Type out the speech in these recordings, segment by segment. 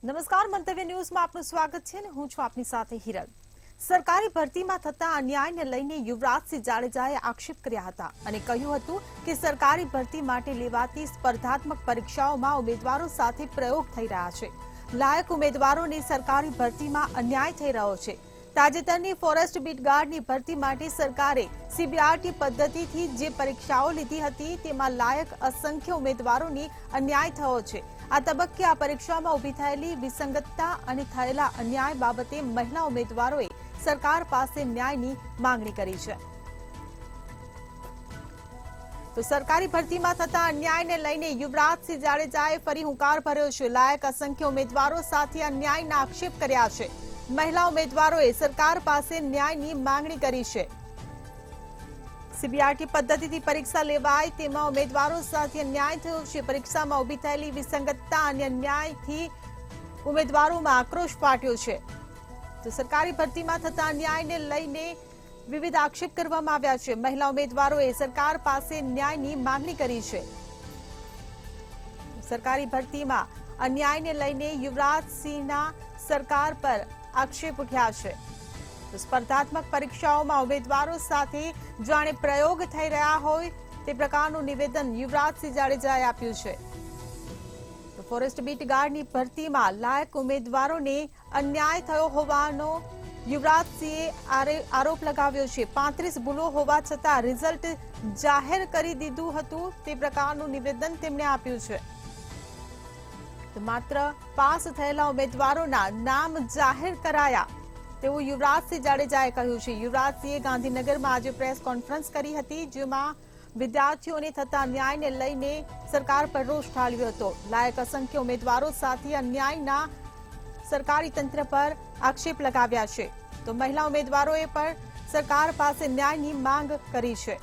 નમસ્કાર, મંતવ્ય ન્યૂઝમાં આપનું સ્વાગત છે અને હું છું આપની સાથે હિરલ। સરકારી ભરતીમાં થતા અન્યાયને લઈને યુવરાજસિંહ જાડેજાએ આક્ષેપ કર્યા હતા અને કહ્યું હતું કે સરકારી ભરતી માટે લેવાતી સ્પર્ધાત્મક પરીક્ષાઓમાં ઉમેદવારો સાથે પ્રયોગ થઈ રહ્યા છે। લાયક ઉમેદવારોને સરકારી ભરતીમાં અન્યાય થઈ રહ્યો છે। તાજેતરની ફોરેસ્ટ બીટ ગાર્ડની ભરતી માટે સરકારે સીબીઆરટી પદ્ધતિથી જે પરીક્ષાઓ લીધી હતી તેમાં લાયક અસંખ્ય ઉમેદવારોને અન્યાય થયો છે। આ તબક્કે આ પરીક્ષામાં ઊભી થયેલી વિસંગતતા અને થયેલા અન્યાય બાબતે મહિલા ઉમેદવારોએ સરકાર પાસે ન્યાયની માંગણી કરી છે। તો સરકારી ભરતીમાં થતા અન્યાયને લઈને યુવરાજસિંહ જાડેજાએ ફરી હુંકાર ભર્યો છે। લાયક અસંખ્ય ઉમેદવારો સાથે અન્યાયના આક્ષેપ કર્યા છે। મહિલા ઉમેદવારોએ સરકાર પાસે ન્યાયની માંગણી કરી છે। સીબીઆરટી પદ્ધતિથી પરીક્ષા લેવાય તેમાં ઉમેદવારો સાથે અન્યાય થયો છે। પરીક્ષામાં ઊભી થયેલી વિસંગતતા અને અન્યાયથી ઉમેદવારોમાં આક્રોશ ફાટ્યો છે। તો સરકારી ભરતીમાં થતા અન્યાયને લઈને વિવિધ આક્ષેપ કરવામાં આવ્યા છે। મહિલા ઉમેદવારોએ સરકાર પાસે ન્યાયની માંગણી કરી છે। સરકારી ભરતીમાં અન્યાયને લઈને યુવરાજસિંહના સરકાર પર આક્ષેપ ઉઠ્યા છે। સ્પર્ધાત્મક પરીક્ષાઓમાં ઉમેદવારો સાથે જાણે પ્રયોગ થઈ રહ્યા હોય તે પ્રકારનું નિવેદન યુવરાજસિંહ જાડેજાએ આપ્યું છે। તો ફોરેસ્ટ બીટ ગાર્ડની ભરતીમાં લાયક ઉમેદવારોને અન્યાય થયો હોવાનો યુવરાજસિંહે આરોપ લગાવ્યો છે। 35 ભૂલો હોવા છતાં રિઝલ્ટ જાહેર કરી દીધું હતું તે પ્રકારનું નિવેદન તેમણે આપ્યું છે। તો માત્ર પાસ થયેલા ઉમેદવારોના નામ જાહેર કરાયા તેવું યુવરાજસિંહ જાડેજાએ કહ્યું છે। યુવરાજસિંહે ગાંધીનગરમાં આજે પ્રેસ કોન્ફરન્સ કરી હતી જેમાં વિદ્યાર્થીઓને થતા અન્યાયને લઈને સરકાર પર રોષ ઠાલવ્યો હતો। લાયક અસંખ્ય ઉમેદવારો સાથે અન્યાયના સરકારી તંત્ર પર આક્ષેપ લગાવ્યા છે। તો મહિલા ઉમેદવારોએ પણ સરકાર પાસે ન્યાયની માંગ કરી છે।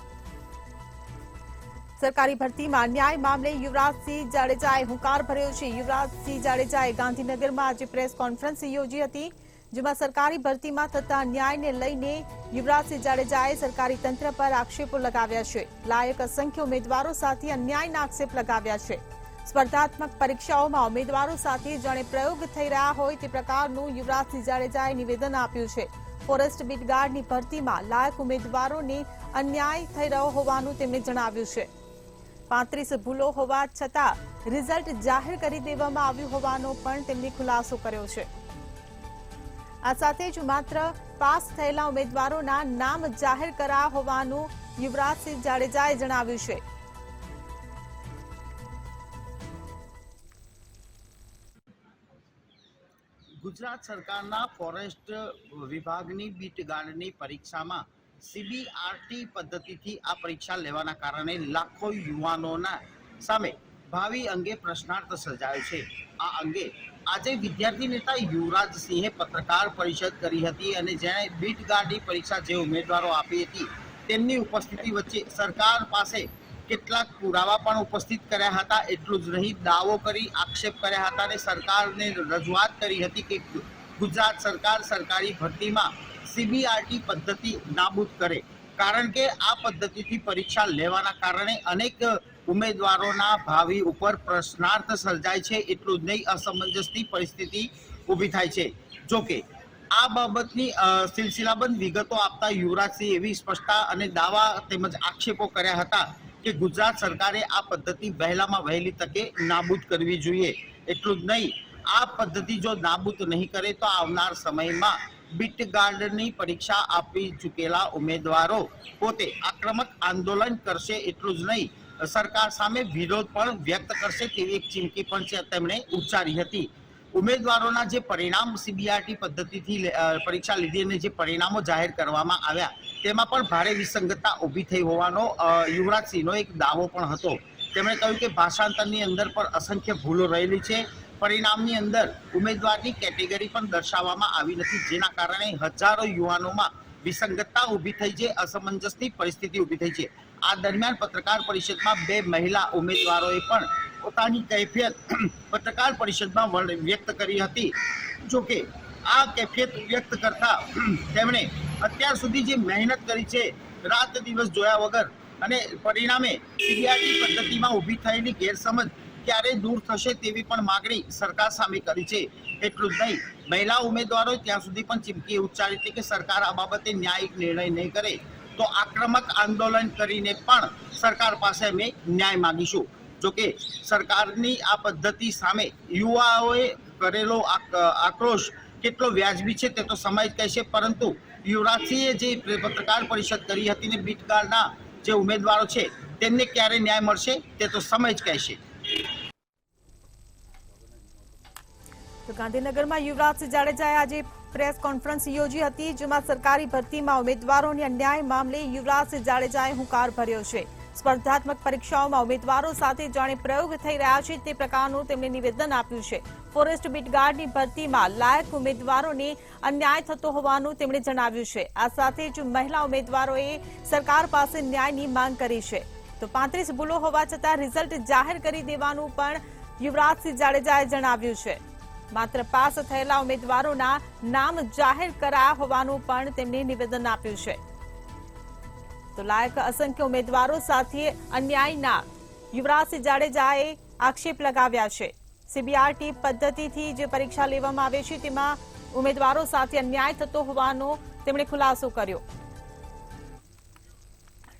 સરકારી ભરતીમાં ન્યાય મામલે યુવરાજસિંહ જાડેજાએ હુંકાર ભર્યો છે। યુવરાજસિંહ જાડેજાએ ગાંધીનગરમાં આજે પ્રેસ કોન્ફરન્સ યોજી હતી જેમાં સરકારી ભરતીમાં થતા ન્યાયને લઈને યુવરાજસિંહ જાડેજાએ સરકારી તંત્ર પર આક્ષેપો લગાવ્યા છે। લાયક અસંખ્ય ઉમેદવારો સાથે અન્યાયના આક્ષેપ લગાવ્યા છે। સ્પર્ધાત્મક પરીક્ષાઓમાં ઉમેદવારો સાથે જાણે પ્રયોગ થઈ રહ્યા હોય તે પ્રકારનું યુવરાજસિંહ જાડેજાએ નિવેદન આપ્યું છે। ફોરેસ્ટ બીટ ગાર્ડની ભરતીમાં લાયક ઉમેદવારોને અન્યાય થઈ રહ્યો હોવાનું તેમણે જણાવ્યું છે। 35 ભૂલો હોવા છતાં રિઝલ્ટ જાહેર કરી દેવામાં આવ્યું હોવાનો પણ તેમણે ખુલાસો કર્યો છે। આ સાથે જ માત્ર પાસ થયેલા ઉમેદવારોના નામ જાહેર કરાયા હોવાનું યુવરાજસિંહ જાડેજાએ જણાવ્યું છે। ગુજરાત સરકારના ફોરેસ્ટ વિભાગની બીટ ગાર્ડની પરીક્ષામાં સીબીઆરટી પદ્ધતિથી આ પરીક્ષા લેવાના કારણે લાખો યુવાનોના સામે ભાવિ અંગે પ્રશ્નાર્થ સર્જાયો છે। આ અંગે આજે વિદ્યાર્થી નેતા યુવરાજસિંહે પત્રકાર પરિષદ કરી હતી અને જેણે બીટ ગાર્ડની પરીક્ષા જે ઉમેદવારો આપી હતી તેમની ઉપસ્થિતિ વચ્ચે સરકાર પાસે કેટલાક પુરાવા પણ ઉપસ્થિત કર્યા હતા। એટલું જ નહીં, દાવો કરી આક્ષેપ કર્યા હતા અને સરકારને રજૂઆત કરી હતી કે ગુજરાત સરકાર સરકારી ભરતીમાં સીબીઆરટી પદ્ધતિ નાબૂદ કરે, કારણ કે આ પદ્ધતિથી પરીક્ષા લેવાના કારણે અનેક ઉમેદવારોના ભાવિ ઉપર પ્રશ્નાર્થ સર્જાય છે। એટલું જ નહીં, અસમંજસની પરિસ્થિતિ ઊભી થાય છે। જોકે આ બાબતની સિલસિલાબંધ વિગતો આપતા યુવરાજસિંહ એવી સ્પષ્ટતા અને દાવા તેમજ આક્ષેપો કર્યા હતા કે ગુજરાત સરકારે આ પદ્ધતિ વહેલામાં વહેલી તકે નાબૂદ કરવી જોઈએ। એટલું જ નહીં, આ પદ્ધતિ જો નાબૂદ નહીં કરે તો આવનાર સમયમાં બીટ ગાર્ડની પરીક્ષા આપી ચૂકેલા ઉમેદવારો પોતે આક્રમક આંદોલન કરશે। એટલું જ નહીં, સરકાર સામે વિરોધ પણ વ્યક્ત કરશે તેવી એક ચીમકી પણ તેમણે ઉચ્ચારી હતી। ઉમેદવારોના જે પરિણામ સીબીઆરટી પદ્ધતિથી પરીક્ષા લીધી અને જે પરિણામો જાહેર કરવામાં આવ્યા તેમાં પણ ભારે વિસંગતતા ઊભી થઈ હોવાનો યુવરાજસિંહનો એક દાવો પણ હતો। તેમણે કહ્યું કે ભાષાંતરની અંદર પણ અસંખ્ય ભૂલો રહેલી છે। પરિણામની અંદર ઉમેદવારની કેટેગરી પણ દર્શાવવામાં આવી નથી, જેના કારણે હજારો યુવાનોમાં વિસંગતતા ઊભી થઈ છે, અસમંજસની પરિસ્થિતિ ઊભી થઈ છે। આ દરમિયાન પત્રકાર પરિષદમાં 2 મહિલા ઉમેદવારોએ પણ પોતાની કૈફિયત પત્રકાર પરિષદમાં વ્યક્ત કરી હતી। જોકે આ કૈફિયત વ્યક્ત કરતા તેમણે અત્યાર સુધી જે મહેનત કરી છે રાત દિવસ જોયા વગર અને પરિણામે સીબીઆરટી પદ્ધતિમાં ઊભી થયેલી ગેરસમજ ક્યારે દૂર થશે તેવી પણ માગણી સરકાર સામે કરી છે। એટલું જ નહીં, મહિલા ઉમેદવારોએ ત્યાં સુધી પણ ચીમકી ઉચ્ચારી હતી કે સરકાર આ બાબતે ન્યાયિક નિર્ણય નહીં કરે તો આક્રમક આંદોલન કરીને પણ સરકાર પાસે અમે ન્યાય માંગીશું। જોકે સરકારની આ પદ્ધતિ સામે યુવાઓએ કરેલો આક્રોશ કેટલો વ્યાજબી છે તે તો સમય જ કહેશે, પરંતુ યુવરાજસિંહે જે પત્રકાર પરિષદ કરી હતી ને બીટગાળના જે ઉમેદવારો છે તેમને ક્યારે ન્યાય મળશે તે તો સમય જ કહેશે। તો ગાંધીનગરમાં યુવરાજસિંહ જાડેજાએ આજે પ્રેસ કોન્ફરન્સ યોજી હતી, જેમાં સરકારી ભરતીમાં ઉમેદવારોની અન્યાય મામલે યુવરાજસિંહ જાડેજાએ હુંકાર ભર્યો છે। સ્પર્ધાત્મક પરીક્ષાઓમાં ઉમેદવારો સાથે જાણે પ્રયોગ થઈ રહ્યા છે તે પ્રકારનું તેમણે નિવેદન આપ્યું છે। ફોરેસ્ટ બીટગાર્ડની ભરતીમાં લાયક ઉમેદવારોને અન્યાય થતો હોવાનું તેમણે જણાવ્યું છે। આ સાથે જ મહિલા ઉમેદવારોએ સરકાર પાસે ન્યાયની માંગ કરી છે। તો 35 ભૂલો હોવા છતાં રિઝલ્ટ જાહેર કરી દેવાનું પણ યુવરાજસિંહ જાડેજાએ જણાવ્યું છે। માત્ર પાસ થયેલા ઉમેદવારોના નામ જાહેર કરાયા હોવાનું પણ તેમણે નિવેદન આપ્યું છે। તો લાયક અસંખ્ય ઉમેદવારો સાથે અન્યાયના યુવરાજસિંહ જાડેજાએ આક્ષેપ લગાવ્યા છે। સીબીઆરટી પદ્ધતિથી જે પરીક્ષા લેવામાં આવે છે તેમાં ઉમેદવારો સાથે અન્યાય થતો હોવાનો તેમણે ખુલાસો કર્યો।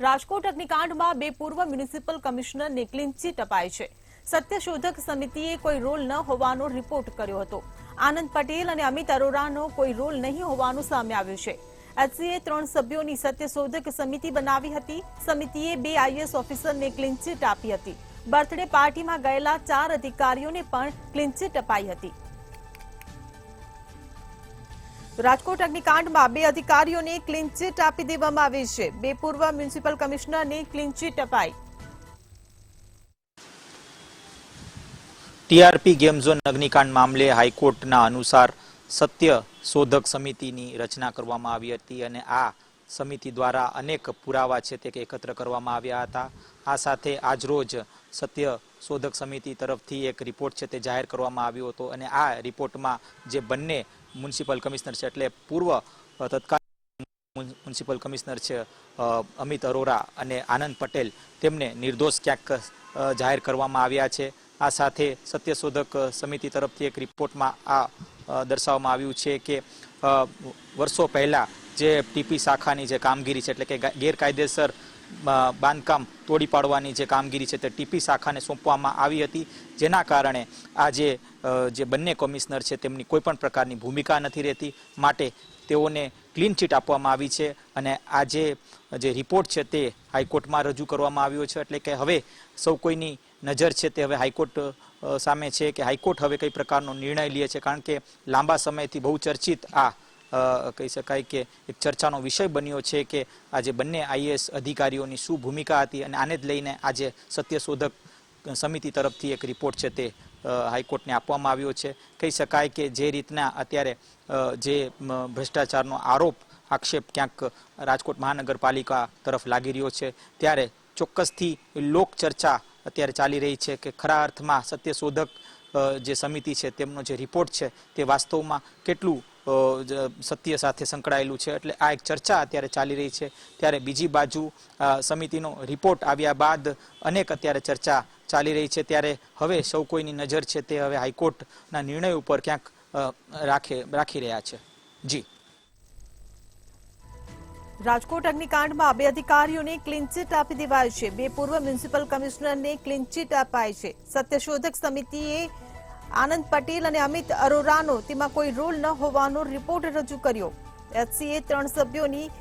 રાજકોટ અગ્નિકાંડમાં 2 પૂર્વ મ્યુનિસિપલ કમિશનરને ક્લીન ચીટ અપાઈ છે। સત્યશોધક સમિતિએ કોઈ રોલ ન હોવાનો રિપોર્ટ કર્યો હતો। આનંદ પટેલ અને અમિત અરોરાનો કોઈ રોલ નહીં હોવાનું સામે આવ્યું છે। એચસીએ 3 સભ્યોની સત્યશોધક સમિતિ બનાવી હતી। સમિતિએ 2 આઈએએસ ઓફિસરને ક્લીન ચીટ આપી હતી। બર્થડે પાર્ટીમાં ગયેલા 4 અધિકારીઓને પણ ક્લીન ચીટ અપાઈ હતી। રાજકોટ અગ્નિકાંડમાં 2 અધિકારીઓને ક્લીન ચીટ આપી દેવામાં આવી છે। 2 પૂર્વ મ્યુનિસિપલ કમિશનરને ક્લીન ચીટ અપાઈ। ટીઆરપી ગેમ ઝોન અગ્નિકાંડ મામલે હાઈકોર્ટના અનુસાર સત્ય શોધક સમિતિની રચના કરવામાં આવી હતી અને આ સમિતિ દ્વારા અનેક પુરાવા છે તે એકત્ર કરવામાં આવ્યા હતા। આ સાથે આજરોજ સત્ય શોધક સમિતિ તરફથી એક રિપોર્ટ છે તે જાહેર કરવામાં આવ્યો હતો અને આ રિપોર્ટમાં જે બંને મ્યુનિસિપલ કમિશનર છે એટલે પૂર્વ તત્કાલીન મ્યુનિસિપલ કમિશનર છે અમિત અરોરા અને આનંદ પટેલ તેમને નિર્દોષ ક્યાંક જાહેર કરવામાં આવ્યા છે। આ સાથે સત્યશોધક સમિતિ તરફથી એક રિપોર્ટમાં આ દર્શાવવામાં આવ્યું છે કે વર્ષો પહેલા જે ટીપી શાખાની જે કામગીરી છે એટલે કે ગેરકાયદેસર બાંધકામ તોડી પાડવાની જે કામગીરી છે તે ટીપી શાખાને સોંપવામાં આવી હતી, જેના કારણે આ જે બંને કમિશનર છે તેમની કોઈ પણ પ્રકારની ભૂમિકા નથી રહેતી, માટે તેઓને ક્લીન ચીટ આપવામાં આવી છે અને આ જે રિપોર્ટ છે તે હાઈકોર્ટમાં રજૂ કરવામાં આવ્યો છે। એટલે કે હવે સૌ કોઈની નજર છે તે હવે હાઈકોર્ટ સામે છે કે હાઈકોર્ટ હવે કઈ પ્રકારનો નિર્ણય લે છે, કારણ કે લાંબા સમયથી બહુ ચર્ચિત આ કહી શકાય કે એક ચર્ચાનો વિષય બન્યો છે કે આજે બંને આઈએએસ અધિકારીઓની શું ભૂમિકા હતી અને આને જ લઈને આજે સત્યશોધક સમિતિ તરફથી એક રિપોર્ટ છે તે હાઈકોર્ટને આપવામાં આવ્યો છે। કહી શકાય કે જે રીતના અત્યારે જે ભ્રષ્ટાચારનો આક્ષેપ ક્યાંક રાજકોટ મહાનગરપાલિકા તરફ લાગી રહ્યો છે, ત્યારે ચોક્કસથી લોક ચર્ચા અત્યારે ચાલી રહી છે કે ખરા અર્થમાં સત્યશોધક જે સમિતિ છે તેમનો જે રિપોર્ટ છે તે વાસ્તવમાં કેટલું સત્ય સાથે સંકળાયેલું છે। એટલે આ એક ચર્ચા અત્યારે ચાલી રહી છે। ત્યારે બીજી બાજુ સમિતિનો રિપોર્ટ આવ્યા બાદ અનેક અત્યારે ચર્ચા ચાલી રહી છે, ત્યારે હવે સૌ કોઈની નજર છે તે હવે હાઈકોર્ટના નિર્ણય ઉપર ક્યાંક રાખી રહ્યા છે। જી, રાજકોટ અગ્નિકાંડમાં 2 અધિકારીઓને ક્લીન ચીટ આપી દેવાઈ છે। 2 પૂર્વ મ્યુનિસિપલ કમિશનરને ક્લીન ચીટ અપાઈ છે। સત્યશોધક સમિતિએ આનંદ પટેલ અને અમિત અરોરાનો તેમાં કોઈ રોલ ન હોવાનો રિપોર્ટ રજૂ કર્યો। એચસીએ 3 સભ્યોની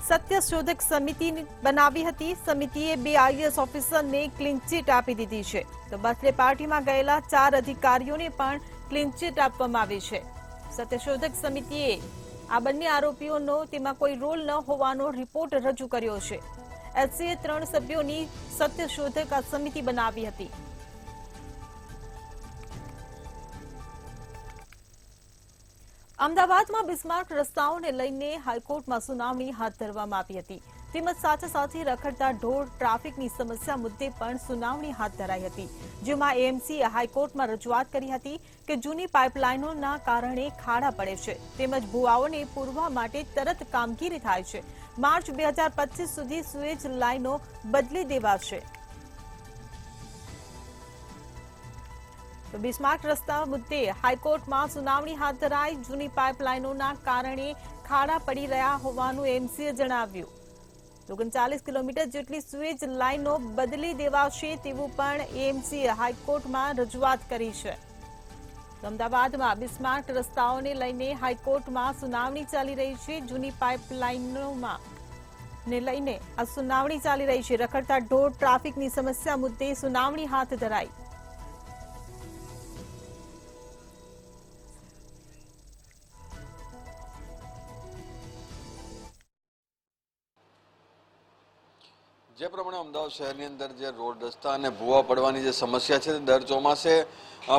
સત્યશોધક સમિતિ બનાવી હતી। સમિતિએ 2 આઈએએસ ઓફિસરને ક્લીન ચીટ આપી દીધી છે। તો બર્થડે પાર્ટીમાં ગયેલા 4 અધિકારીઓને પણ ક્લીન ચીટ આપવામાં આવી છે। સત્યશોધક સમિતિએ આ બંને આરોપીઓનો તેમાં કોઈ રોલ ન હોવાનો રિપોર્ટ રજૂ કર્યો છે। એચસીએ 3 સભ્યોની સત્યશોધક સમિતિ બનાવી હતી। અમદાવાદમાં બિસ્માર્ક રસ્તાઓને લઈને હાઈકોર્ટમાં સુનાવણી હાથ ધરવામાં આવી હતી, તેમજ સાથે સાથે રખડતા ઢોર ટ્રાફિકની સમસ્યા મુદ્દે પણ સુનાવણી હાથ ધરાઈ હતી, જેમાં એએમસીએ હાઈકોર્ટમાં રજૂઆત કરી હતી કે જૂની પાઇપલાઇનોના કારણે ખાડા પડે છે, તેમજ ભૂવાઓને પૂરવા માટે તરત કામગીરી થાય છે। માર્ચ 2025 સુધી સુએજ લાઇનો બદલી દેવાશે। તો બિસ્માર્ક રસ્તા મુદ્દે હાઈકોર્ટમાં સુનાવણી હાથ ધરાઈ. જૂની પાઇપલાઇનોના કારણે ખાડા પડી રહ્યા હોવાનું એમસીએ જણાવ્યું. 39 કિલોમીટર જેટલી સુએજ લાઇનો બદલી દેવાશે તેવું પણ એમસીએ હાઈકોર્ટમાં રજૂઆત કરી છે. અમદાવાદમાં બિસ્માર્ક રસ્તાઓને લઈને હાઈકોર્ટમાં સુનાવણી ચાલી રહી છે. જૂની પાઇપલાઇનોમાં ને લઈને આ સુનાવણી ચાલી રહી છે. રખડતા ઢોર ટ્રાફિકની સમસ્યા મુદ્દે સુનાવણી હાથ ધરાઈ. જે પ્રમાણે અમદાવાદ શહેરની અંદર જે રોડ રસ્તા અને ભૂવા પડવાની જે સમસ્યા છે તે દર ચોમાસે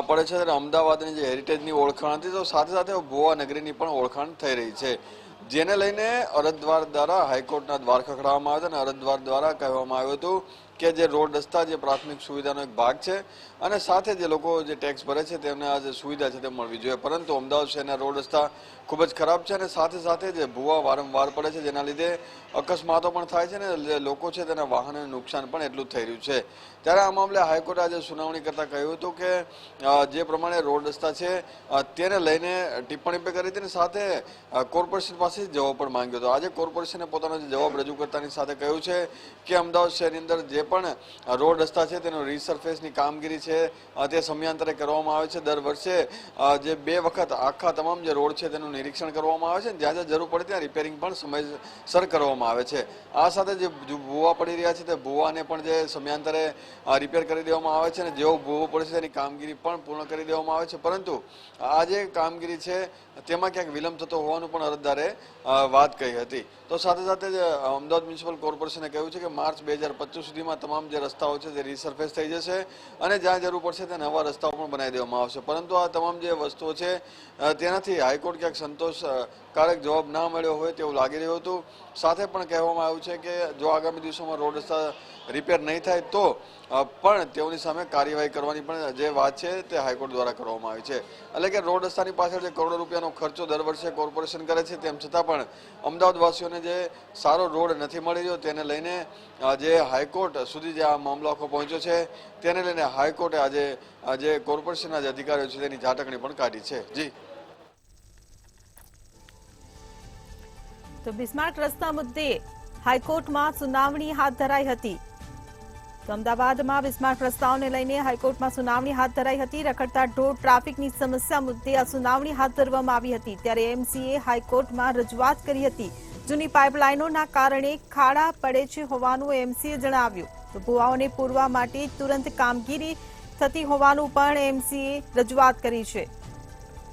પડે છે ત્યારે અમદાવાદની જે હેરિટેજની ઓળખાણ હતી તો સાથે સાથે ભૂવા નગરીની પણ ઓળખાણ થઈ રહી છે, જેને લઈને અરજદાર દ્વારા હાઈકોર્ટના દ્વાર ખખડાવવામાં આવ્યા હતા અને અરજદાર દ્વારા કહેવામાં આવ્યું હતું કે જે રોડ રસ્તા જે પ્રાથમિક સુવિધાનો એક ભાગ છે અને સાથે જે લોકો જે ટેક્સ ભરે છે તેમને આ જે સુવિધા છે તે મળવી જોઈએ. પરંતુ અમદાવાદ શહેરના રોડ રસ્તા ખૂબ જ ખરાબ છે અને સાથે સાથે જે ભૂવા વારંવાર પડે છે જેના લીધે અકસ્માતો પણ થાય છે અને જે લોકો છે તેના વાહનને નુકસાન પણ એટલું જ થઈ રહ્યું છે. ત્યારે આ મામલે હાઈકોર્ટે આજે સુનાવણી કરતા કહ્યું હતું કે જે પ્રમાણે રોડ રસ્તા છે તેને લઈને ટિપ્પણી પણ કરી હતી અને સાથે કોર્પોરેશન પાસે જવાબ પણ માંગ્યો હતો. આજે કોર્પોરેશને પોતાનો જે જવાબ રજૂ કરતાની સાથે કહ્યું છે કે અમદાવાદ શહેરની અંદર જે પણ રોડ રસ્તા છે તેનો રીસર્ફેસની કામગીરી છે તે સમયાંતરે કરવામાં આવે છે. દર વર્ષે જે 2 વખત આખા તમામ જે રોડ છે તેનું નિરીક્ષણ કરવામાં આવે છે અને જ્યાં જ્યાં જરૂર પડે ત્યાં રિપેરિંગ પણ સમયસર કરવામાં આવે છે. આ સાથે જે ભૂવા પડી રહ્યા છે તે ભૂવાને પણ જે સમયાંતરે રિપેર કરી દેવામાં આવે છે અને જેવો ભૂવો પડે છે તેની કામગીરી પણ પૂર્ણ કરી દેવામાં આવે છે. પરંતુ આ જે કામગીરી છે તેમાં ક્યાંક વિલંબ થતો હોવાનું પણ અરજદારે વાત કહી હતી. તો સાથે સાથે જ અમદાવાદ મ્યુનિસિપલ કોર્પોરેશને કહ્યું છે કે માર્ચ 2025 સુધીમાં તમામ જે રસ્તાઓ છે તે રીસર્ફેસ થઈ જશે અને જ્યાં જરૂર પડશે ત્યાં નવા રસ્તાઓ પણ બનાવી દેવામાં આવશે. પરંતુ આ તમામ જે વસ્તુઓ છે તેનાથી હાઈકોર્ટ ક્યાંક સંતોષકારક જવાબ ના મળ્યો હોય તેવું લાગી રહ્યું હતું. સાથે પણ કહેવામાં આવ્યું છે કે જો આગામી દિવસોમાં રોડ રસ્તા રિપેર નહીં થાય તો પણ તેઓની સામે કાર્યવાહી કરવાની પણ જે વાત છે તે હાઈકોર્ટ દ્વારા કરવામાં આવી છે. એટલે કે રોડ રસ્તાની પાછળ જે કરોડો રૂપિયાનો ખર્ચો દર વર્ષે કોર્પોરેશન કરે છે તેમ છતાં પણ અમદાવાદવાસીઓને જે સારો રોડ નથી મળી રહ્યો તેને લઈને જે હાઈકોર્ટ સુધી જે આ મામલો આખો પહોંચ્યો છે તેને લઈને હાઈકોર્ટે આજે જે કોર્પોરેશનના જે અધિકારીઓ છે તેની ઝાટકણી પણ કાઢી છે. જી તો બિસ્માર્ક રસ્તા મુદ્દે હાઈકોર્ટમાં સુનાવણી હાથ ધરાઈ હતી. તો અમદાવાદમાં બિસ્માર્ક રસ્તાઓને લઈને હાઈકોર્ટમાં સુનાવણી હાથ ધરાઈ હતી. રખડતા ઢોર ટ્રાફિકની સમસ્યા મુદ્દે આ સુનાવણી હાથ ધરવામાં આવી હતી. ત્યારે એમસીએ હાઈકોર્ટમાં રજૂઆત કરી હતી. જૂની પાઇપલાઇનોના કારણે ખાડા પડે છે હોવાનું એમસીએ જણાવ્યું. તો ભૂવાઓને પૂરવા માટે તુરંત કામગીરી થતી હોવાનું પણ એમસીએ રજૂઆત કરી છે.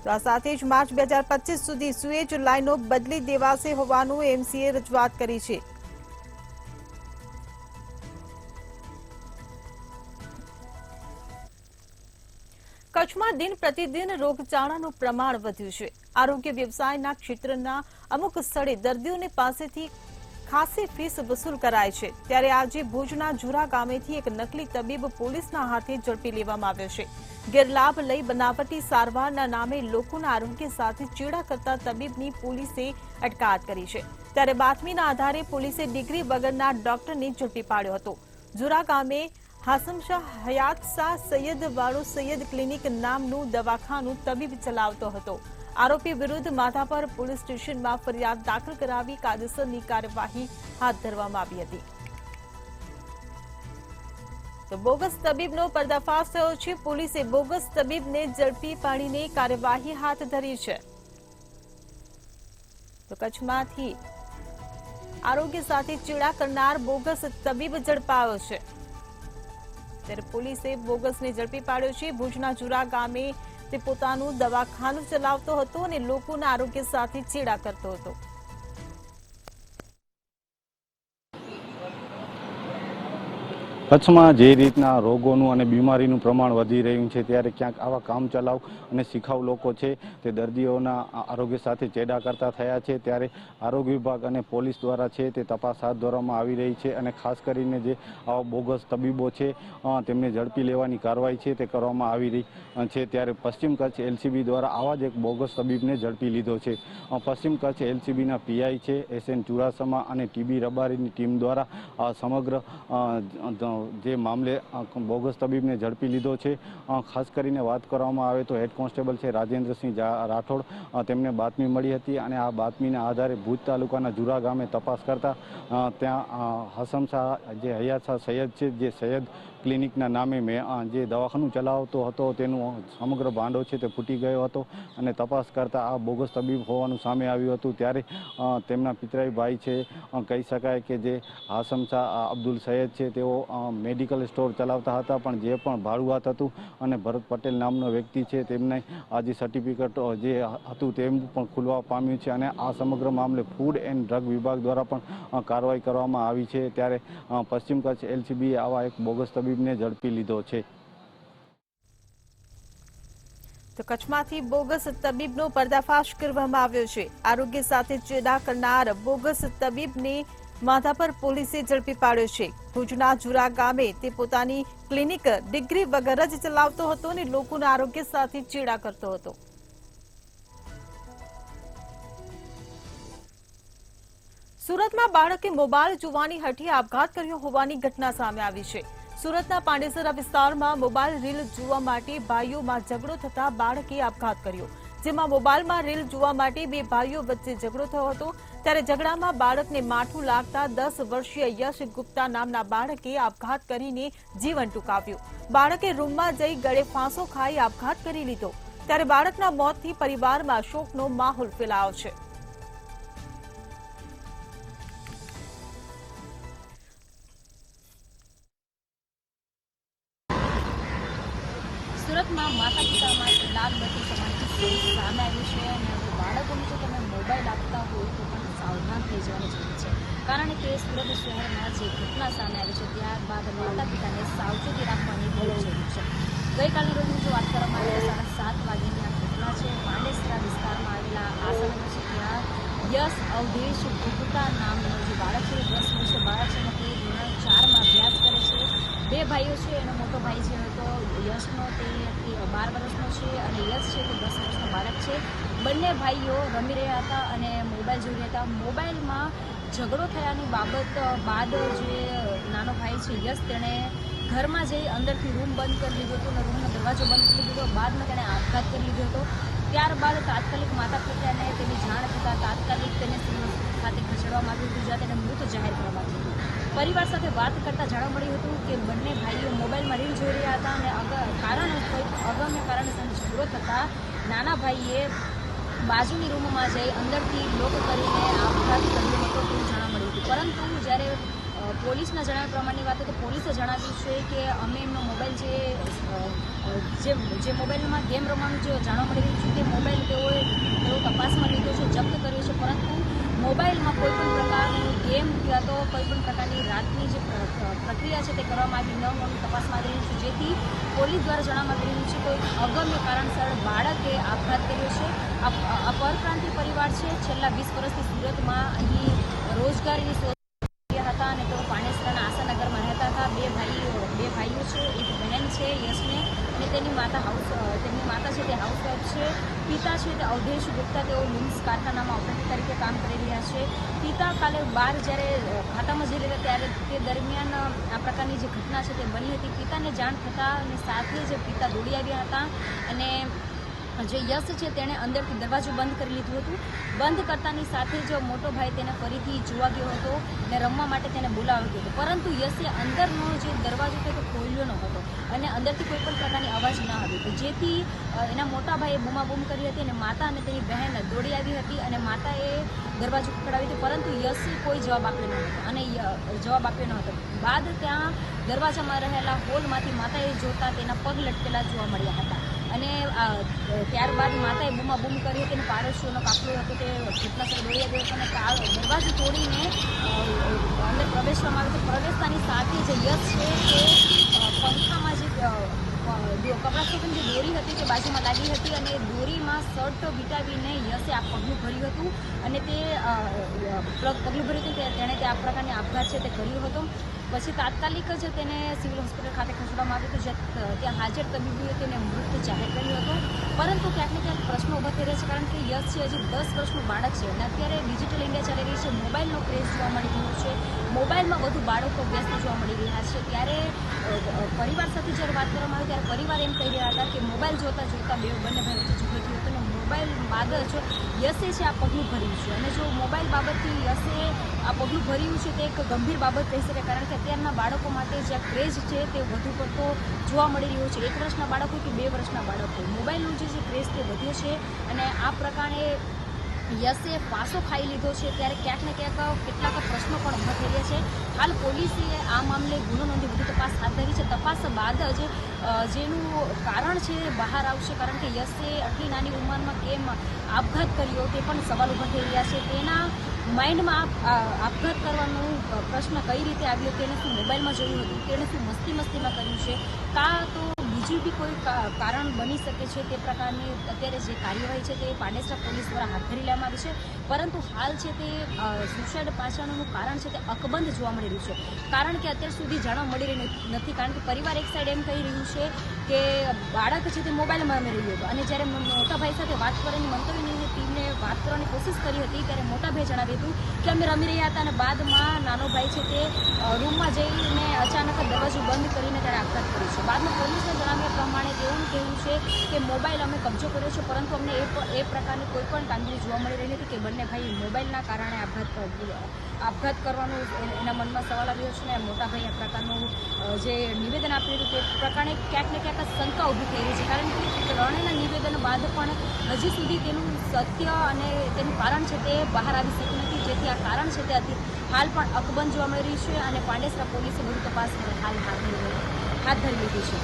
તો આ સાથે જ માર્ચ 2025 સુધી સુએજ લાઇનો બદલી દેવાશે હોવાનું એમસીએ રજૂઆત કરી છે. કચ્છમાં દિન પ્રતિદિન રોગચાળાનું પ્રમાણ વધ્યું છે. આરોગ્ય વ્યવસાયના ક્ષેત્રના અમુક સ્થળે દર્દીઓને પાસેથી ખાસી ફીસ વસૂલ કરાય છે. ત્યારે આજે ભુજના ઝુરા ગામેથી એક નકલી તબીબ પોલીસના હાથે ઝડપી લેવામાં આવ્યો છે. ગેરલાભ લઈ બનાવટી સારવારના નામે લોકોના આરોગ્ય સાથે ચેડા કરતા તબીબની પોલીસે અટકાયત કરી છે. ત્યારે બાતમીના આધારે પોલીસે ડિગ્રી વગરના ડોક્ટરને ઝડપી પાડ્યો હતો. ઝુરા ગામે હાસમશાહ હયાતશાહ સૈયદ વાળો સૈયદ ક્લિનિક નામનું દવાખાનું તબીબ ચલાવતો હતો. આરોપી વિરુદ્ધ માધાપર પોલીસ સ્ટેશનમાં ફરિયાદ દાખલ કરાવી કાયદેસરની કાર્યવાહી હાથ ધરવામાં આવી હતી. તો બોગસ તબીબનો પર્દાફાશ થયો છે. પોલીસે બોગસ તબીબને ઝડપી પાડીને કાર્યવાહી હાથ ધરી છે. તો કચ્છમાંથી આરોગ્ય સાથે ચેડા કરનાર બોગસ તબીબ ઝડપાયો છે. ત્યારે પોલીસે બોગસને ઝડપી પાડ્યો છે. ભુજના ઝુરા ગામે તે પોતાનું દવાખાનું ચલાવતો હતો અને લોકોના આરોગ્ય સાથે ચેડા કરતો હતો. કચ્છમાં જે રીતના રોગોનું અને બીમારીનું પ્રમાણ વધી રહ્યું છે ત્યારે ક્યાંક આવા કામચલાઉ અને શિખાઉ લોકો છે તે દર્દીઓના આરોગ્ય સાથે ચેડા કરતા થયા છે. ત્યારે આરોગ્ય વિભાગ અને પોલીસ દ્વારા છે તે તપાસ હાથ ધરવામાં આવી રહી છે અને ખાસ કરીને જે આવા બોગસ તબીબો છે તેમને ઝડપી લેવાની કાર્યવાહી છે તે કરવામાં આવી રહી છે. ત્યારે પશ્ચિમ કચ્છ એલસીબી દ્વારા આવા જ એક બોગસ તબીબને ઝડપી લીધો છે. પશ્ચિમ કચ્છ એલસીબીના પીઆઈ છે SN ચુરાસમા અને TB રબારીની ટીમ દ્વારા સમગ્ર જે મામલે બોગસ તબીબને ઝડપી લીધો છે. ખાસ કરીને વાત કરવામાં આવે તો હેડ કોન્સ્ટેબલ છે રાજેન્દ્રસિંહ રાઠોડ, તેમને બાતમી મળી હતી અને આ બાતમીના આધારે ભુજ તાલુકાના જુરા ગામે તપાસ કરતા ત્યાં હસમ શાહ જે હયાત શાહ સૈયદ છે, જે સૈયદ ક્લિનિકના નામે જે દવાખાનું ચલાવતો હતો તેનું સમગ્ર ભાંડો છે તે ફૂટી ગયો હતો અને તપાસ કરતા આ બોગસ તબીબ હોવાનું સામે આવ્યું હતું. ત્યારે તેમના પિતરાઈ ભાઈ છે, કહી શકાય કે જે હાસમ શાહ અબ્દુલ સૈયદ છે, તેઓ મેડિકલ સ્ટોર ચલાવતા હતા, પણ જે પણ ભાડુઆત હતું અને ભરત પટેલ નામનો વ્યક્તિ છે તેમને આ જે સર્ટિફિકેટ જે હતું તેમ પણ ખુલવા પામ્યું છે અને આ સમગ્ર મામલે ફૂડ એન્ડ ડ્રગ વિભાગ દ્વારા પણ કાર્યવાહી કરવામાં આવી છે. ત્યારે પશ્ચિમ કચ્છ એલસીબીએ આવા એક બોગસ તબીબને ઝડપી લીધો છે. તો કચ્છમાંથી બોગસ તબીબનો પર્દાફાશ કરવામાં આવ્યો છે. આરોગ્ય સાથે ચેડા કરનાર બોગસ તબીબને માધાપર પોલીસે ઝડપી પાડ્યો છે. ભુજના જુરા ગામે તે પોતાની ક્લિનિક ડિગ્રી વગર જ ચલાવતો હતો અને લોકોના આરોગ્ય સાથે ચેડા કરતો હતો. સુરતમાં બાળકે મોબાઈલ જોવાની હઠી આપઘાત કર્યો હોવાની ઘટના સામે આવી છે. સુરતના પાંડેસરા વિસ્તારમાં મોબાઈલ રીલ જોવા માટે ભાઈઓમાં ઝઘડો થતા બાળકે આપઘાત કર્યો, જેમાં મોબાઈલમાં રીલ જોવા માટે બે ભાઈઓ વચ્ચે ઝઘડો થયો હતો. ત્યારે ઝઘડામાં બાળકને માઠું લાગતા 10 વર્ષીય યશ ગુપ્તા નામના બાળકે આપઘાત કરીને જીવન ટૂંકાવ્યું. બાળકે રૂમમાં જઈ ગળે ફાંસો ખાઈ આપઘાત કરી લીધો. ત્યારે બાળકના મોતથી પરિવારમાં શોકનો માહોલ ફેલાયો છે. સુરતમાં માતા પિતામાં લાલ બત્તી સમાનથી સામે આવ્યું છે અને બાળકોને જો તમે મોબાઈલ આપતા હોય તો પણ સાવધાન થઈ જવાની જરૂર છે. કારણ કે સુરત શહેરમાં જે ઘટના સામે આવી છે ત્યારબાદ માતા પિતાને સાવચેતી રાખવાની બહુ જરૂર છે. ગઈકાલની રોજની જો વાત કરવામાં આવે તો 7:30 વાગ્યાની આ ઘટના છે. પાંડેસરા વિસ્તારમાં આવેલા આ સમય છે ત્યાં યશ અવધેશ ગુપ્તા નામનો જે બાળક છે, 10 વર્ષીય બાળક છે અને તે ધોરણ 4માં અભ્યાસ કરે છે. બે ભાઈઓ છે, એનો મોટો ભાઈ છે તો યશનો તે 12 વર્ષનો છે અને યશ છે તે 10 વર્ષનો બાળક છે. બંને ભાઈઓ રમી રહ્યા હતા અને મોબાઈલ જોઈ રહ્યા હતા. મોબાઈલમાં ઝઘડો થયાની બાબત બાદ જે નાનો ભાઈ છે યશ, તેણે ઘરમાં જઈ અંદરથી રૂમ બંધ કરી લીધો હતો અને રૂમનો દરવાજો બંધ કરી લીધો. બાદમાં તેણે આપઘાત કરી લીધો હતો. ત્યારબાદ તાત્કાલિક માતા પિતાને તેની જાણ થતાં તાત્કાલિક તેને સિવિલ ખાતે ખસેડવામાં આવ્યું હતું, જ્યાં તેને મૃત જાહેર કરવામાં આવ્યું હતું. પરિવાર સાથે વાત કરતાં જાણવા મળ્યું હતું કે બંને ભાઈઓ મોબાઈલમાં રીલ જોઈ રહ્યા હતા અને અગાઉના કારણસર ઝઘડો થતાં નાના ભાઈએ બાજુની રૂમમાં જઈ અંદરથી લોક કરીને આપઘાત કર્યો હતો તેવું જાણવા મળ્યું હતું. પરંતુ જ્યારે પોલીસના જણાવ્યા પ્રમાણેની વાત તો પોલીસે જણાવ્યું છે કે અમે એમનો મોબાઈલ જે મોબાઈલમાં ગેમ રમવાનું જે જાણવા મળી રહ્યું છે તે મોબાઈલ તેઓ તપાસમાં લીધો છે, જપ્ત કર્યો છે, પરંતુ મોબાઈલમાં કોઈપણ પ્રકારની ગેમ યા તો કોઈપણ પ્રકારની રાતની જે પ્રક્રિયા છે તે કરવામાં આવી ન હોવાનું તપાસમાં આવી રહ્યું છે. જેથી પોલીસ દ્વારા જણાવવામાં આવી રહ્યું છે કે અગમ્ય કારણસર બાળકે આપઘાત કર્યો છે. આ પરપ્રાંતિ પરિવાર છે, છેલ્લા 20 વર્ષથી સુરતમાં અહીં રોજગારીની શોધ હતા અને તેઓ પાંડેસરાના આશાનગરમાં રહેતા હતા. બે ભાઈઓ છે, એક બહેન છે યશને અને તેમની માતા છે તે હાઉસવાઇફ છે. પિતા છે તે અવધેશ ગુપ્તા, તેઓ લિમ્સ કારખાનામાં ઓપરેટર તરીકે કામ કરી રહ્યા છે. પિતા કાલે બહાર જ્યારે ખાતામાં જઈ રહ્યા ત્યારે તે દરમિયાન આ પ્રકારની જે ઘટના છે તે બની હતી. પિતાને જાણ થતાં અને સાથે જ પિતા દોડી આવ્યા હતા અને જે યશ છે તેણે અંદરથી દરવાજો બંધ કરી લીધું હતું. બંધ કરતાની સાથે જ મોટો ભાઈ તેને ફરીથી જોવા ગયો હતો અને રમવા માટે તેને બોલાવ્યો હતો, પરંતુ યશે અંદરનો જે દરવાજો છે તે ખોલ્યો ન હતો અને અંદરથી કોઈ પણ પ્રકારની અવાજ ન આવી હતી. જેથી એના મોટા ભાઈએ બૂમાબૂમ કરી હતી અને માતા અને તેની બહેન દોડી આવી હતી અને માતાએ દરવાજો ખખડાવ્યો હતો, પરંતુ યશે કોઈ જવાબ આપ્યો ન હતો. બાદ ત્યાં દરવાજામાં રહેલા હોલમાંથી માતાએ જોતા તેના પગ લટકેલા જોવા મળ્યા હતા અને ત્યારબાદ માતાએ બૂમાબૂમ કરી હતી અને પાડોશીઓનો કાફલો હતો તે ઘટનાસ્થળે દોડી આવ્યો હતો અને દરવાજો તોડીને અંદર પ્રવેશવામાં આવ્યો હતો. પ્રવેશતાની સાથે જે યશ છે તે પંખામાં જે કપડા સુકીની જે દોરી હતી તે બાજુમાં લાગી હતી અને દોરીમાં શર્ટ વીંટાવીને યશે આ પગલું ભર્યું હતું અને તે પગલું ભર્યું હતું તેણે તે આ પ્રકારની આપઘાત છે તે કર્યો હતો. પછી તાત્કાલિક જ તેને સિવિલ હોસ્પિટલ ખાતે ખસેડવામાં આવ્યું હતું, ત્યાં હાજર તબીબોએ તેને મૃત જાહેર કર્યો હતો. પરંતુ ક્યાંક ને ક્યાંક પ્રશ્નો ઊભા થઈ રહ્યા છે, કારણ કે યશ છે હજી 10 વર્ષનું બાળક છે અને અત્યારે ડિજિટલ ઇન્ડિયા ચાલી રહી છે, મોબાઈલનો ક્રેઝ જોવા મળી રહ્યો છે. મોબાઈલમાં વધુ બાળકો વ્યસ્ત જોવા મળી રહ્યા છે. ત્યારે પરિવાર સાથે જ્યારે વાત કરવામાં આવી ત્યારે પરિવાર એમ કહી રહ્યા હતા કે મોબાઈલ જોતા જોતા બંને ભાઈ વચ્ચે ઝઘડો થયો હતો અને મોબાઈલ બાદ જ યશે છે આ પગલું ભર્યું છે. અને જો મોબાઈલ બાબતથી યશે આ પગલું ભર્યું છે તે એક ગંભીર બાબત કહી શકાય, કારણ કે અત્યારના બાળકો માટે જે ક્રેઝ છે તે વધુ પડતો જોવા મળી રહ્યો છે. 1 વર્ષના બાળકો કે 2 વર્ષના બાળકો, મોબાઈલનો જે ક્રેઝ તે વધ્યો છે અને આ પ્રકારે યશે ફાંસો ખાઈ લીધો છે. ત્યારે ક્યાંક ને ક્યાંક કેટલાક પ્રશ્નો પણ ઊભા થઈ રહ્યા છે. હાલ પોલીસે આ મામલે ગુનો નોંધી વધુ તપાસ હાથ ધરી છે. તપાસ બાદ જ જેનું કારણ છે બહાર આવશે, કારણ કે યશે આટલી નાની ઉંમરમાં કેમ આપઘાત કર્યો તે પણ સવાલ ઊભા થઈ રહ્યા છે. તેના માઇન્ડમાં આપઘાત કરવાનો પ્રશ્ન કઈ રીતે આવ્યો, તેને શું મોબાઈલમાં જોયું હતું, તેને શું મસ્તીમાં કર્યું છે, કાં તો બીજું બી કોઈ કારણ બની શકે છે. તે પ્રકારની અત્યારે જે કાર્યવાહી છે તે પાંડેસરા પોલીસ દ્વારા હાથ ધરી લેવામાં આવી છે. પરંતુ હાલ છે તે સુસાઇડ પાછળનું કારણ છે તે અકબંધ જોવા મળી રહ્યું છે, કારણ કે અત્યાર સુધી જાણવા મળી રહ્યું નથી. કારણ કે પરિવાર એક સાઈડ એમ કહી રહ્યું છે કે બાળક છે તે મોબાઈલમાં રમી રહ્યું હતું અને જ્યારે મોટા ભાઈ સાથે વાત કરવાની મંતવ્યની ટીમને વાત કરવાની કોશિશ કરી હતી ત્યારે મોટા ભાઈ જણાવ્યું હતું કે અમે રમી રહ્યા હતા અને બાદમાં નાનો ભાઈ છે તે રૂમમાં જઈને અચાનક જ દરવાજો બંધ કરીને ત્યારે આપઘાત કર્યો છે. બાદમાં પોલીસને જણાવ્યા પ્રમાણે તેવું કહેવું છે કે મોબાઈલ અમે કબજો કર્યો છે, પરંતુ અમને એ પ્રકારની કોઈ પણ કામગીરી જોવા મળી રહી નથી કે બંને ભાઈ મોબાઈલના કારણે આપઘાત કરવાનું એના મનમાં સવાલ આવ્યો છે. અને મોટા ભાઈ આ પ્રકારનું જે નિવેદન આપી રહ્યું તે પ્રકારે ક્યાંક ને ક્યાંક શંકા ઊભી થઈ રહી છે, કારણ કે ત્રણેયના નિવેદન બાદ પણ હજી સુધી તેનું સત્ય અને તેનું કારણ છે તે બહાર આવી શક્યું નથી, જેથી આ કારણ છે તે હાલ પણ અકબંધ જોવા મળી રહ્યું છે. અને પાંડેસરા પોલીસે વધુ તપાસ હાલ હાથ ધરી લીધી છે.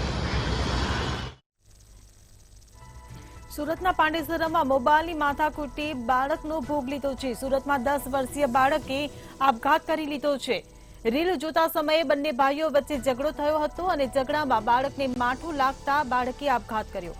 સુરતના પાંડેસરામાં મોબાઈલની માથાકૂટી બાળકનો ભોગ લીધો છે. સુરતમાં 10 વર્ષીય બાળકે આપઘાત કરી લીધો છે. રીલ જોતા સમયે બંને ભાઈઓ વચ્ચે ઝઘડો થયો હતો અને ઝઘડામાં બાળકને માઠું લાગતા બાળકે આપઘાત કર્યો.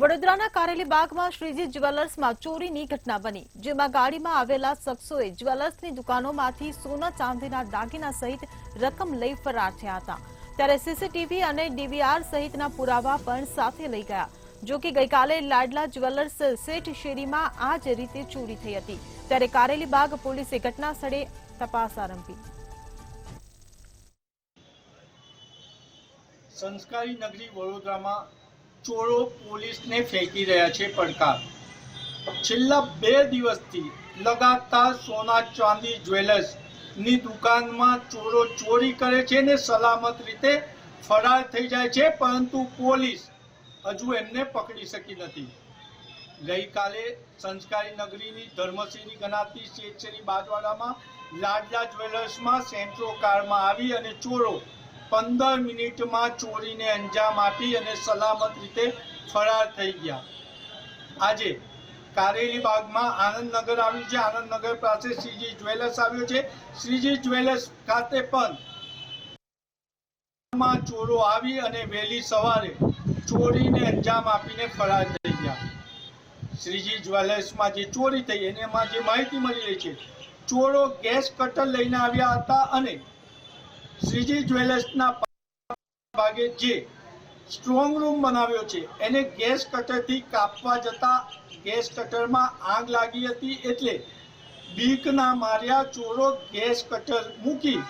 વડોદરાના કારેલીબાગમાં શ્રીજી જ્વેલર્સમાં ચોરીની ઘટના બની, જેમાં ગાડીમાં આવેલા શખ્સોએ જ્વેલર્સની દુકાનોમાંથી સોના ચાંદીના દાગીના સહિત રકમ લઈ ફરાર થયા હતા. ત્યારે સીસીટીવી અને ડીવીઆર સહિતના પુરાવા પણ સાથે લઈ ગયા. જો કે ગઈકાલે લાડલા જ્વેલર્સ શેઠ શેરીમાં આ જ રીતે ચોરી થઈ હતી. ત્યારે કારેલીબાગ પોલીસે ઘટના સ્થળે તપાસ આરંભી. સંસ્કારી નગરી વડોદરામાં ચોરો પોલીસને ફેંકી રહ્યા છે પડકાર. છેલ્લા 2 દિવસથી લગાતાર સોના ચાંદી જ્વેલર્સ ની દુકાનમાં ચોરો ચોરી કરે છે ને સલામત રીતે ફરાર થઈ જાય છે, પરંતુ પોલીસ હજુ એમને પકડી શકી નથી. ગઈકાલે સંસ્કારી નગરીની ધર્મશેરી ગણાતી શેઠશેરી બાજવાડામાં લાડલા જ્વેલર્સમાં સેન્ટ્રો કારમાં આવી અને ચોરો 15 મિનિટમાં ચોરીને અંજામ આપી અને સલામત રીતે ફરાર થઈ ગયા. આજે કારેલીબાગમાં આનંદનગર આવ્યું છે. આનંદનગર પાસે શ્રીજી જ્વેલર્સ આવ્યો છે. શ્રીજી જ્વેલર્સ ખાતે પણ ચોરો આવી અને વહેલી સવારે ચોરીને અંજામ આપીને ફરાર થઈ ગયા. શ્રીજી જ્વેલર્સમાં જે ચોરી થઈ એમાં જે માહિતી મળી રહી છે, ચોરો ગેસ કટર લઈને આવ્યા હતા અને શ્રીજી જ્વેલર્સના ભાગે જે સ્ટ્રોંગ રૂમ બનાવ્યો છે એને ગેસ કટરથી કાપવા જતા ગેસ કટરમાં આગ લાગી હતી, એટલે બીકના માર્યા ચોરો ગેસ કટર મૂકી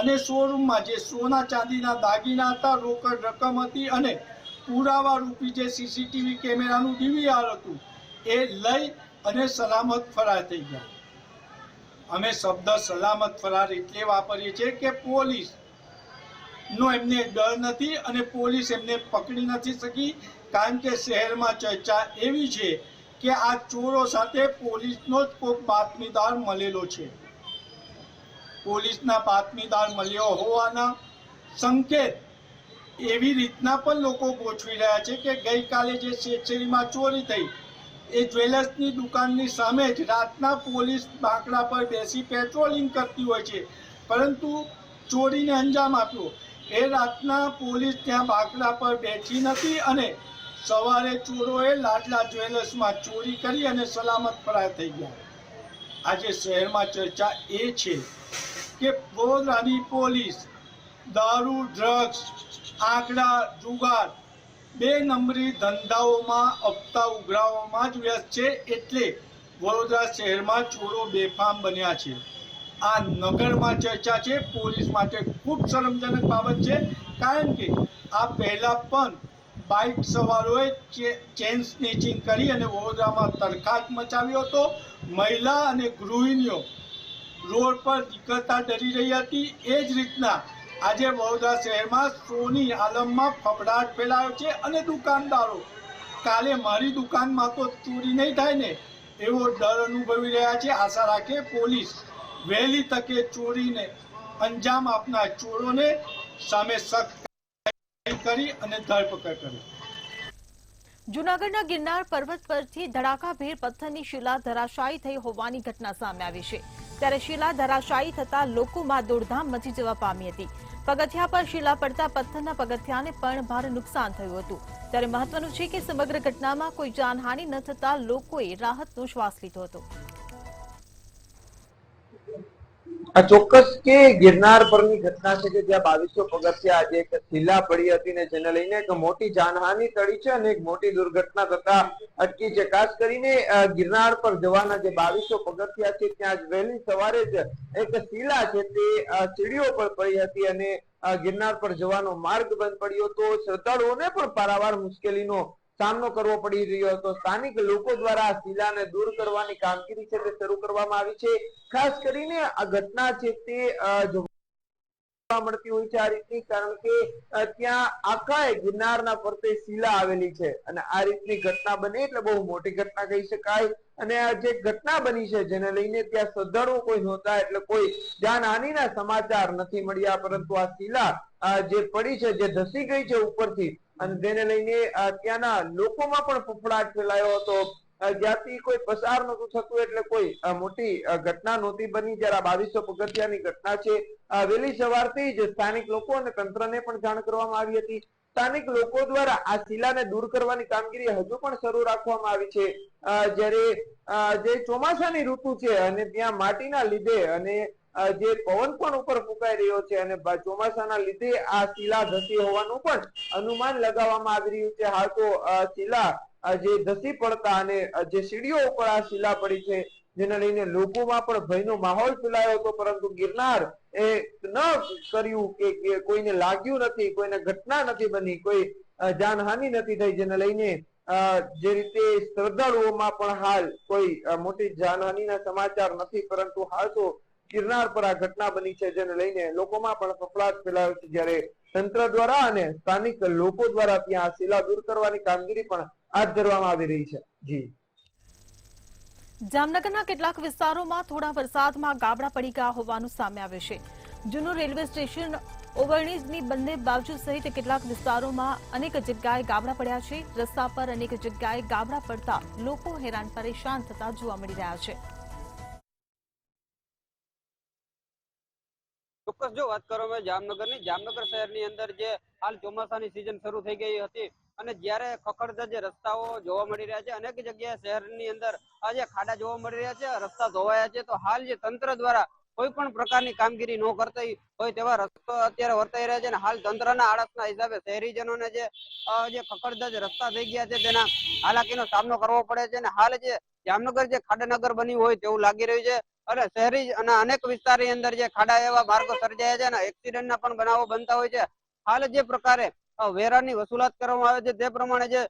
અને શોરૂમમાં જે સોના ચાંદીના દાગીના હતા, રોકડ રકમ હતી અને પુરાવા રૂપી જે સીસીટીવી કેમેરાનું ડીવીઆર હતું એ લઈ અને સલામત ફરાર થઈ ગયા. અમે શબ્દ સલામત ફરાર એટલે વાપરીએ છીએ કે પોલીસ નો એમને ડર નથી અને પોલીસ એમને પકડી નથી શકી, કારણ કે શહેરમાં ચર્ચા એવી છે કે આ ચોરો સાથે પોલીસનો જ કોઈ બાતમીદાર મળેલો છે. પોલીસના બાતમીદાર મળ્યો હોવાના સંકેત એવી રીતના પણ લોકો ગોઠવી રહ્યા છે કે ગઈકાલે જે શેઠશેરીમાં ચોરી થઈ એ જ્વેલર્સની દુકાનની સામે જ રાતના પોલીસ બાંકડા પર બેસી પેટ્રોલિંગ કરતી હોય છે, પરંતુ ચોરીને અંજામ આપ્યો એ રાતના પોલીસ ત્યાં બાંકડા પર બેઠી નથી અને સવારે ચોરોએ લાડલા જ્વેલર્સમાં ચોરી કરી અને સલામત ફરાર થઈ ગયા. આજે શહેરમાં ચર્ચા એ છે કે વડોદરાની પોલીસ દારૂ, ડ્રગ્સ, આંકડા, જુગાર, 2 નંબરી ધંધાઓમાં હપ્તા ઉઘરાવવામાં જ વ્યસ્ત છે, એટલે વડોદરા શહેરમાં ચોરો બેફામ બન્યા છે. આ નગરમાં ચર્ચા છે. પોલીસ માટે ખૂબ શરમજનક બાબત છે, કારણ કે આ પહેલાં પણ બાઇક સવારોએ ચેન સ્નેચિંગ કરી અને વડોદરામાં તરખાટ મચાવ્યો હતો. મહિલા અને ગૃહિણીઓ રોડ પર નીકળતા ડરી રહી હતી. એ જ રીતના આજે વડોદરા શહેરમાં સોની આલમમાં ફફડાટ ફેલાયો છે અને દુકાનદારો કાલે મારી દુકાનમાં તો ચોરી નહીં થાય ને એવો ડર અનુભવી રહ્યા છે. આશા રાખે પોલીસ વહેલી તકે ચોરીને અંજામ આપનાર ચોરોને સામે સખ્ત કરી અને ધરપકડ કરે. જૂનાગઢના ગિરનાર પર્વત પરથી ધડાકાભેર પથ્થરની શિલા ધરાશાયી થઈ હોવાની ઘટના સામે આવી છે. ત્યારે શિલા ધરાશાયી થતા લોકોમાં દોડધામ મચી જવા પામી હતી. પગથિયા પર શિલા પડતા પથ્થરના પગથિયાને પણ ભારે નુકસાન થયું હતું. ત્યારે મહત્વનું છે કે સમગ્ર ઘટનામાં કોઈ જાનહાનિ ન થતા લોકોએ રાહતનો શ્વાસ લીધો હતો. આ ચોક્કસ કે ગિરનાર પરની ઘટના છે કે જ્યાં 2200 પગથિયા આજે એક શિલા પડી હતી ને જેને લઈને એક મોટી જાનહાનિ ટળી છે અને એક મોટી દુર્ઘટના થતા અટકી છે. ખાસ કરીને ગિરનાર પર જવાના જે 2200 પગથિયા છે ત્યાં જ વહેલી સવારે જ એક શિલા છે તે સીડીઓ પર પડી હતી અને ગિરનાર પર જવાનો માર્ગ બંધ પડ્યો હતો. શ્રદ્ધાળુઓને પણ પારાવાર મુશ્કેલીનો સામનો કરવો પડી રહ્યો હતો. સ્થાનિક લોકો દ્વારા આ શિલાને દૂર કરવાની કામગીરી છે તે શરૂ કરવામાં આવી છે. ખાસ કરીને આ ઘટના છે તે જોવા મળતી હોય છે આ રીતની, કારણ કે ત્યાં આખા ગિરનારના ફરતે શિલા આવેલી છે અને આ રીતની ઘટના બને એટલે બહુ મોટી ઘટના કહી શકાય. અને આ જે ઘટના બની છે જેને લઈને ત્યાં શ્રદ્ધાળુઓ કોઈ નહોતા એટલે કોઈ જાનહાનિના સમાચાર નથી મળ્યા, પરંતુ આ શિલા જે પડી છે, જે ધસી ગઈ છે ઉપરથી, અને તેને લઈને ત્યાંના લોકોમાં પણ ફફડાટ ફેલાયો હતો. જ્યાંથી કોઈ પસાર નહોતું થતું એટલે કોઈ મોટી ઘટના નહોતી બની. જ્યારે 2200 પગથિયાની ઘટના છે વહેલી સવારથી જ સ્થાનિક લોકો અને તંત્રને પણ જાણ કરવામાં આવી હતી. સ્થાનિક લોકો દ્વારા આ શિલાને દૂર કરવાની કામગીરી હજુ પણ શરૂ રાખવામાં આવી છે. જ્યારે જે ચોમાસાની ઋતુ છે અને ત્યાં માટીના લીધે અને જે પવન પણ ઉપર ફૂંકાઈ રહ્યો છે અને ચોમાસાના લીધે આ શિલા ધસી હોવાનું પણ અનુમાન લગાવવામાં આવી રહ્યું છે. હાલ તો શિલા જે ધસી પડતા અને જે સીડીઓ ઉપર આ શિલા પડી છે જેને લઈને લોકોમાં પણ ભયનો માહોલ ફેલાયો હતો, પરંતુ ગિરનાર એ ન કર્યું કે કોઈને લાગ્યું નથી, કોઈને ઘટના નથી બની, કોઈ જાનહાનિ નથી થઈ, જેને લઈને જે રીતે શ્રદ્ધાળુઓમાં પણ હાલ કોઈ મોટી જાનહાનિના સમાચાર નથી, પરંતુ હાલ તો ગિરનાર પર આ ઘટના બની છે જેને લઈને લોકોમાં પણ ફફડાટ ફેલાયો છે. જ્યારે તંત્ર દ્વારા અને સ્થાનિક લોકો દ્વારા ત્યાં શિલા દૂર કરવાની કામગીરી પણ હાથ ધરવામાં આવી રહી છે. જી, જામનગરના કેટલાક વિસ્તારોમાં થોડા વરસાદમાં ગાબડા પડી ગયા હોવાનું સામે આવ્યું છે. જૂનું રેલવે સ્ટેશન ઓવરબ્રિજની બંને બાજુ સહિત કેટલાક વિસ્તારોમાં અનેક જગ્યાએ ગાબડા પડ્યા છે. રસ્તા પર અનેક જગ્યાએ ગાબડા પડતા લોકો હેરાન પરેશાન થતા જોવા મળી રહ્યા છે. ચોક્કસ જો વાત કરવામાં જામનગરની, જામનગર શહેરની અંદર જે હાલ ચોમાસાની સિઝન શરૂ થઈ ગઈ હતી અને જ્યારે ખખડતા જે રસ્તાઓ જોવા મળી રહ્યા છે, અનેક જગ્યાએ શહેરની અંદર આજે ખાડા જોવા મળી રહ્યા છે, રસ્તા ધોવાયા છે, તો હાલ જે તંત્ર દ્વારા કોઈ પણ પ્રકારની કામગીરી ન કરતી હોય તેવા રસ્તા અત્યારે વર્તાઈ રહ્યા છે અને હાલ તંત્રના આળસના હિસાબે શહેરીજનોને જે ખખડતા જે રસ્તા થઈ ગયા છે તેના હાલાકીનો સામનો કરવો પડે છે અને હાલ જે જામનગર જે ખાડાનગર બન્યું હોય તેવું લાગી રહ્યું છે. અને શહેરી અને અનેક વિસ્તારની અંદર જે ખાડા એવા માર્ગો સર્જાયા છે અને એક્સિડન્ટના પણ બનાવો બનતા હોય છે. હાલ જે પ્રકારે વેરાની વસૂલાત કરવામાં આવે છે તે પ્રમાણે જે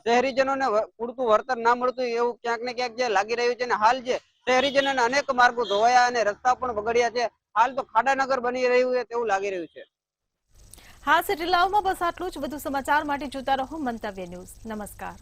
શહેરીજનોને પૂરતું વળતર ના મળતું એવું ક્યાંક ને ક્યાંક જે લાગી રહ્યું છે અને હાલ જે શહેરીજનોને અનેક માર્ગો ધોવાયા અને રસ્તા પણ બગડ્યા છે. હાલ તો ખાડાનગર બની રહ્યું છે તેવું લાગી રહ્યું છે. હા, સિટીલાવમાં બસ આટલું જ. વધુ સમાચાર માટે જોતા રહો મંતવ્ય ન્યૂઝ. નમસ્કાર.